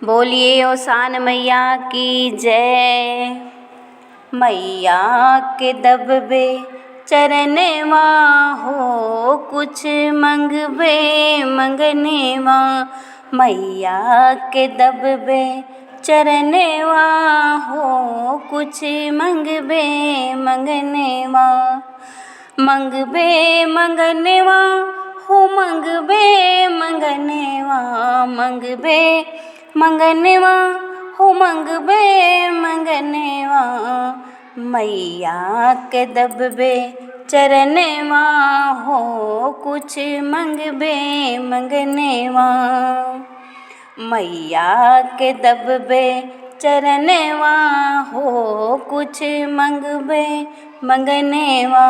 बोलिए ओ शान मैया की जय। मैया के दबबे चरणवा हो, कुछ मंगबे मंगनेवा। मैया के दबबे चरणवा हो, कुछ मंगबे मंगनेवा। मंगबे मंगनेवा हो, मंगबे मंगनेवा। मंगबे मंगनेवा हो, मंगबे मंगनेवा। मैया के दबबे चरणवा हो, कुछ मंगबे मंगनेवा। मैया के दबबे चरणवा हो, कुछ मंगबे मंगनेवा।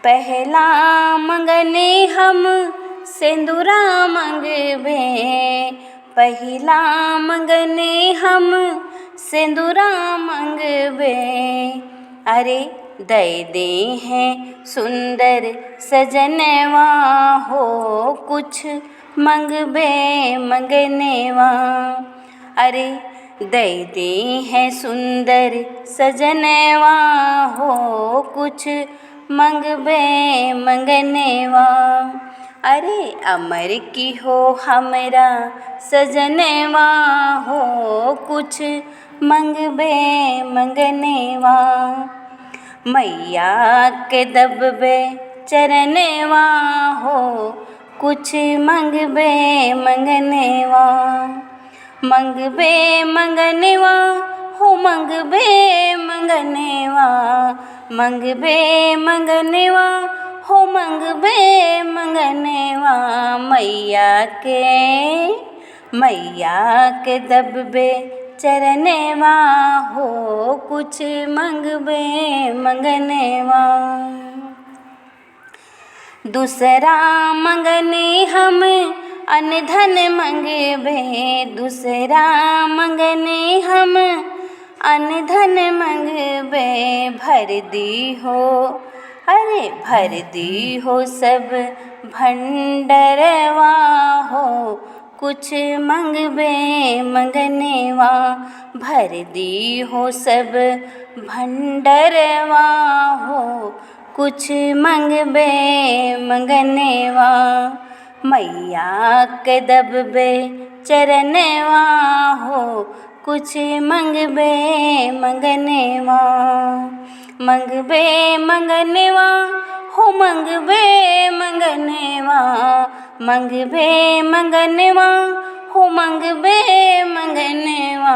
पहला मंगने हम सिंदूरा मंगबे, पहला मंगने हम सिंदूरा मंगबे। अरे दे दे हैं सुंदर सजनवा हो, कुछ मंगबे मंगनेवा। अरे दे दे हैं सुंदर सजनवा हो, कुछ मंगबे मंगनेवा। अरे अमर की हो हमरा सजनवा हो, कुछ मंगबे मंगनेवा। मैया के दबबे चरणवा हो, कुछ मंगबे मंगनेवा। मंगबे मंगनेवा हो, मंगबे मंगनेवा। मंगबे मंगनेवा हो, मंगबे मंगनेवा। मैया के दबबे चरणवा हो, कुछ मंगबे मंगनेवा। दूसरा मंगने हम अन्न धन मंगबे, दूसरा मंगने हम अन्न धन मंगबे। भर दी हो, अरे भर दी हो सब भंडरवा हो, कुछ मंगबे मंगनेवा। भर दी हो सब भंडरवा हो, कुछ मंगबे मंगनेवा। मैया के दबबे चरणवा हो, कुछ मंगबे मंगनेवा। मंगबे मंगनेवा हो, मंगबे मंगनेवा। मंगबे मंगनेवा हो, मंगबे मंगनेवा।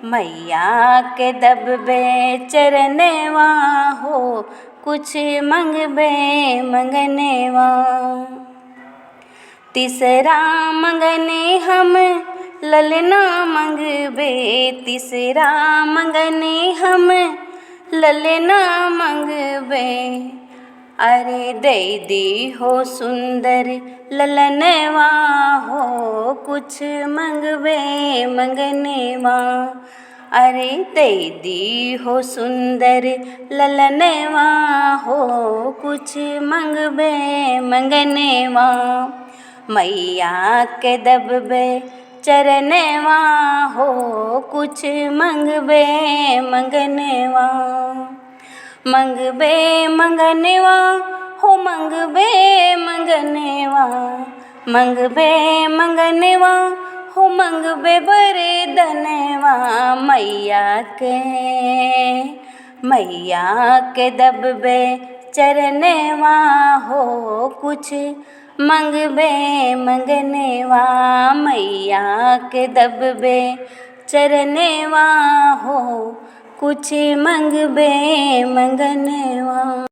मैया के दबबे चरणवा हो, कुछ मंगबे मंगनेवा। तीसरा मंगने हम ललना मंगबे, तीसरा मंगने हम ललना मंगबे। अरे दे दी हो सुंदर ललनवा हो, कुछ मंगबे मंगनेवा। अरे दे दी हो सुंदर ललनवा हो, कुछ मंगबे मंगनेवा। मैया के दबबे चरणवा हो, कुछ मंगबे मंगनेवा। मंगबे मंगनेवा हो, मंगबे मंगनेवा। मंगबे मंगनेवा हो, मंगबे वरदनवा। मैया के दबबे चरणवा हो, कुछ मंगबे मंगनेवा। मैया के दबबे चरणवा हो, कुछ मंगबे मंगनेवा।